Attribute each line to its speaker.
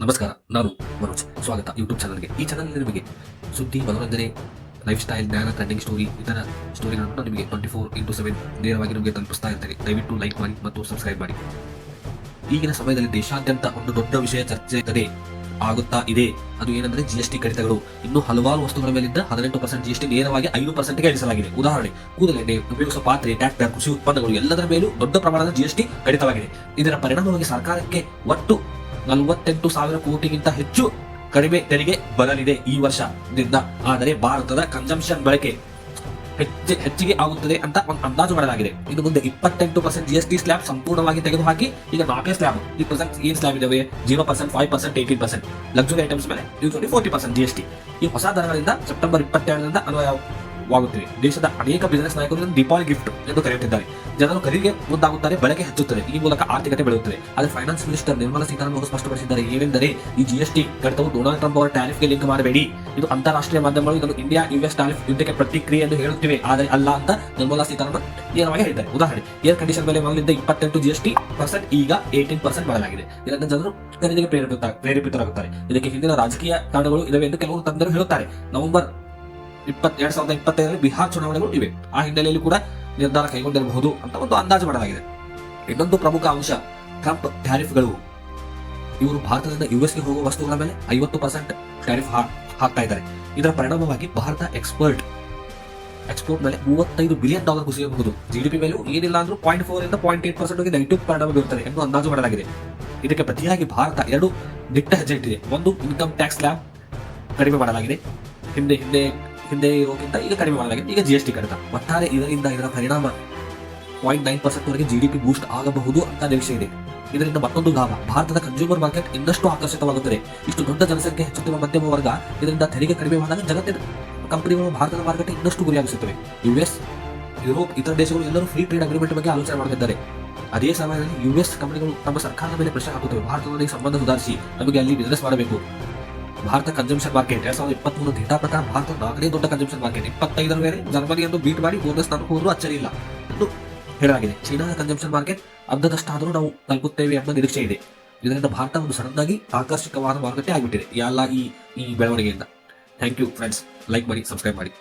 Speaker 1: ನಮಸ್ಕಾರ, ನಾನು ಮನೋಜ್. ಸ್ವಾಗತ ಯೂಟ್ಯೂಬ್ ಚಾನಲ್ಗೆ. ಈ ಚಾನಲ್ ನಿಮಗೆ ಸುದ್ದಿ, ಮನೋರಂಜನೆ, ಲೈಫ್ ಸ್ಟೈಲ್, ಜ್ಞಾನ, ಟ್ರೆಂಡಿಂಗ್ ಸ್ಟೋರಿ, ಇತರ ಸ್ಟೋರಿಗಳನ್ನು ನಿಮಗೆ 24x7 ನೇರವಾಗಿ ನಿಮಗೆ ತಲುಪಿಸ್ತಾ ಇರ್ತೇವೆ. ದಯವಿಟ್ಟು ಲೈಕ್ ಮಾಡಿ ಮತ್ತು ಸಬ್ಸ್ಕ್ರೈಬ್ ಮಾಡಿ. ಈಗಿನ ಸಮಯದಲ್ಲಿ ದೇಶಾದ್ಯಂತ ಒಂದು ದೊಡ್ಡ ವಿಷಯ ಚರ್ಚೆ ಆಗುತ್ತಾ ಇದೆ. ಅದು ಏನಂದ್ರೆ GST ಕಡಿತಗಳು. ಇನ್ನು ಹಲವಾರು ವಸ್ತುಗಳ ಮೇಲಿದ್ದ 18% GST ನೇರವಾಗಿ 5%ಗೆ ಇಳಿಸಲಾಗಿದೆ. ಉದಾಹರಣೆ, ಕೂದಲೆಣ್ಣೆ, ಉಪಯೋಗಿಸುವ ಪಾತ್ರೆ, ಟ್ರ್ಯಾಕ್ಟರ್, ಕೃಷಿ ಉತ್ಪನ್ನಗಳು ಎಲ್ಲದರ ಮೇಲೂ ದೊಡ್ಡ ಪ್ರಮಾಣದ GST ಕಡಿತವಾಗಿದೆ. ಇದರ ಪರಿಣಾಮವಾಗಿ ಸರ್ಕಾರಕ್ಕೆ ಒಟ್ಟು 48,000 ಕೋಟಿಗಿಂತ ಹೆಚ್ಚು ಕಡಿಮೆ ತೆರಿಗೆ ಬರಲಿದೆ ಈ ವರ್ಷದಿಂದ. ಆದರೆ ಭಾರತದ ಕನ್ಸಂಪ್ಷನ್ ಬಳಕೆ ಹೆಚ್ಚಿಗೆ ಆಗುತ್ತದೆ ಅಂತ ಒಂದು ಅಂದಾಜು ಮಾಡಲಾಗಿದೆ. ಇನ್ನು ಮುಂದೆ 28% GST ಸ್ಲ್ಯಾಬ್ ಸಂಪೂರ್ಣವಾಗಿ ತೆಗೆದುಹಾಕಿ ಈಗ 4 ಸ್ಲ್ಯಾಬ್, ಈ ಪ್ರೆಸೆಂಟ್ ಏನ್ ಸ್ಲ್ಯಾಬ್ ಇದಾವೆ 0%, 5%, 18%. ಲಕ್ಸುರಿ ಐಟಮ್ಸ್ ಮೇಲೆ ಯೂಶಲಿ 40% GST. ಈ ಹೊಸ ದರಗಳಿಂದ ಸೆಪ್ಟೆಂಬರ್ 22ರಿಂದ ಅನ್ವಯವಾಗುತ್ತಿದೆ. ದೇಶದ ಅನೇಕ ಬಿಸಿನೆಸ್ ನಾಯಕರು ದೀಪಾವಳಿ ಗಿಫ್ಟ್ ಎಂದು ಕರೆಯುತ್ತಿದ್ದಾರೆ. ಜನರು ಖರೀದಿಗೆ ಮುಂದಾಗುತ್ತಾರೆ, ಬಳಕೆ ಹೆಚ್ಚುತ್ತದೆ. ಈ ಮೂಲಕ ಆರ್ಥಿಕತೆ ಬೆಳೆಯುತ್ತದೆ. ಆದರೆ ಫೈನಾನ್ಸ್ ಮಿನಿಸ್ಟರ್ ನಿರ್ಮಲಾ ಸೀತಾರಾಮನ್ ಅವರು ಸ್ಪಷ್ಟಪಡಿಸಿದ್ದಾರೆ. ಏನೆಂದರೆ ಈ GST ಕಡಿತವು ಡೊನಾಲ್ಡ್ ಟ್ರಂಪ್ ಅವರ ಟ್ಯಾರಿಫ್ಗೆ ಲಿಂಕ್ ಮಾಡಬೇಡಿ. ಇದು ಅಂತಾರಾಷ್ಟ್ರೀಯ ಮಾಧ್ಯಮಗಳು ಇದನ್ನು ಇಂಡಿಯಾ US ಟ್ಯಾರಿಫ್ ಯುದ್ಧಕ್ಕೆ ಪ್ರತಿಕ್ರಿಯೆ ಎಂದು ಹೇಳುತ್ತಿವೆ, ಆದರೆ ಅಲ್ಲ ಅಂತ ನಿರ್ಮಲಾ ಸೀತಾರಾಮನ್ ನೇರವಾಗಿ ಹೇಳಿದ್ದಾರೆ. ಉದಾಹರಣೆ, ಏರ್ ಕಂಡೀಷನ್ ಮೇಲೆ ಮೊದಲಿದ್ದ 28 GST% ಈಗ 18% ಮಾಡಲಾಗಿದೆ. ಇದರಿಂದ ಜನರು ಖರೀದಿಗೆ ಪ್ರೇರೇಪಿತರಾಗುತ್ತಾರೆ. ಇದಕ್ಕೆ ಹಿಂದಿನ ರಾಜಕೀಯ ಕಾರಣಗಳು ಇದಾವೆ ಎಂದು ಕೆಲವರು ತಜ್ಞರು ಹೇಳುತ್ತಾರೆ. ನವೆಂಬರ್ 2025ರಲ್ಲಿ ಬಿಹಾರ್ ಚುನಾವಣೆಗಳು ಇವೆ. ಆ ಹಿನ್ನೆಲೆಯಲ್ಲಿ ಕೂಡ ನಿರ್ಧಾರ ಕೈಗೊಂಡಿರಬಹುದು ಅಂತ ಒಂದು ಅಂದಾಜು ಮಾಡಲಾಗಿದೆ. ಇನ್ನೊಂದು ಪ್ರಮುಖ ಅಂಶ ಟ್ರಂಪ್ ಟ್ಯಾರಿಫ್ಗಳು. ಇವರು ಭಾರತದಿಂದ US ಗೆ ಹೋಗುವ ವಸ್ತುಗಳ ಮೇಲೆ 50% ಟ್ಯಾರಿಫ್ ಹಾಕ್ತಾ ಇದ್ದಾರೆ. ಇದರ ಪರಿಣಾಮವಾಗಿ ಭಾರತ ಎಕ್ಸ್ಪೋರ್ಟ್ ಮೇಲೆ $35 ಬಿಲಿಯನ್ ಕುಸಿಯಬಹುದು. GDP ಮೇಲೂ ಏನಿಲ್ಲ ಅಂದ್ರೂ 0.4 ಇಂದ 0.8% ನೆಗೆಟಿವ್ ಪರಿಣಾಮ ಬೀರುತ್ತದೆ ಎಂದು ಅಂದಾಜು ಮಾಡಲಾಗಿದೆ. ಇದಕ್ಕೆ ಪ್ರತಿಯಾಗಿ ಭಾರತ 2 ದಿಟ್ಟ ಹೆಜ್ಜೆ ಇಟ್ಟಿದೆ. ಒಂದು, ಇನ್ಕಮ್ ಟ್ಯಾಕ್ಸ್ ಸ್ಲ್ಯಾಬ್ ಕಡಿಮೆ ಮಾಡಲಾಗಿದೆ. ಹಿಂದೆ ಇರೋಕ್ಕಿಂತ ಈಗ ಕಡಿಮೆ ಮಾಡಲಾಗಿದೆ. ಈಗ GST ಕಡಿತ. ಒಟ್ಟಾರೆ ಇದರ ಪರಿಣಾಮ 0.9% ವರೆಗೆ GDP ಬೂಸ್ಟ್ ಆಗಬಹುದು ಅಂತ ನಿರೀಕ್ಷೆ ಇದೆ. ಇದರಿಂದ ಮತ್ತೊಂದು ಲಾಭ, ಭಾರತದ ಕನ್ಸ್ಯೂಮರ್ ಮಾರ್ಕೆಟ್ ಇನ್ನಷ್ಟು ಆಕರ್ಷಿತವಾಗುತ್ತದೆ. ಇಷ್ಟು ದೊಡ್ಡ ಜನಸಂಖ್ಯೆ ಹೆಚ್ಚುತ್ತಿರುವ ಮಧ್ಯಮ ವರ್ಗ ಇದರಿಂದ ತೆರಿಗೆ ಕಡಿಮೆವಾದಾಗ ಜಗತ್ತಿನ ಕಂಪನಿಗಳು ಭಾರತದ ಮಾರ್ಕೆಟ್ ಇನ್ನಷ್ಟು ಗುರಿಯಾಗಿಸುತ್ತವೆ. US, ಯುರೋಪ್, ಇತರ ದೇಶಗಳು ಎಲ್ಲರೂ ಫ್ರೀ ಟ್ರೇಡ್ ಅಗ್ರಿಮೆಂಟ್ ಬಗ್ಗೆ ಆಲೋಚನೆ ಮಾಡುತ್ತಿದ್ದಾರೆ. ಅದೇ ಸಮಯದಲ್ಲಿ US ಕಂಪನಿಗಳು ತಮ್ಮ ಸರ್ಕಾರದ ಮೇಲೆ ಪ್ರೆಷರ್ ಹಾಕುತ್ತವೆ. ಭಾರತದೊಂದಿಗೆ ಸಂಬಂಧ ಸುಧಾರಿಸಿ, ನಮಗೆ ಅಲ್ಲಿ ಬಿಸಿನೆಸ್ ಮಾಡಬೇಕು. ಭಾರತ ಕನ್ಸಂಪ್ಷನ್ ಮಾರ್ಕೆಟ್ 2023 ಡೇಟಾ ಪ್ರಕಾರ ಭಾರತ 4ನೇ ದೊಡ್ಡ ಕನ್ಸಂಪ್ಷನ್ ಮಾರ್ಕೆಟ್. 25ರ ಮೇಲೆ ಜರ್ಮನಿಯನ್ನು ಬೀಟ್ ಮಾಡಿ ಬೋನಸ್ ಹೋದರೂ ಅಚ್ಚರಿ ಇಲ್ಲ ಎಂದು ಹೇಳಲಾಗಿದೆ. ಚೀನಾದ ಕನ್ಸಂಪ್ಷನ್ ಮಾರ್ಕೆಟ್ ಅರ್ಧದಷ್ಟಾದರೂ ನಾವು ತಲುಪುತ್ತೇವೆ ಎಂಬ ನಿರೀಕ್ಷೆ ಇದೆ. ಇದರಿಂದ ಭಾರತ ಒಂದು ಸಡನ್ ಆಗಿ ಆಕರ್ಷಕವಾದ ಮಾರುಕಟ್ಟೆ ಆಗಿಬಿಟ್ಟಿದೆ ಎಲ್ಲ ಈ ಬೆಳವಣಿಗೆಯಿಂದ. Thank you friends. ಲೈಕ್ ಮಾಡಿ, ಸಬ್ಸ್ಕ್ರೈಬ್ ಮಾಡಿ.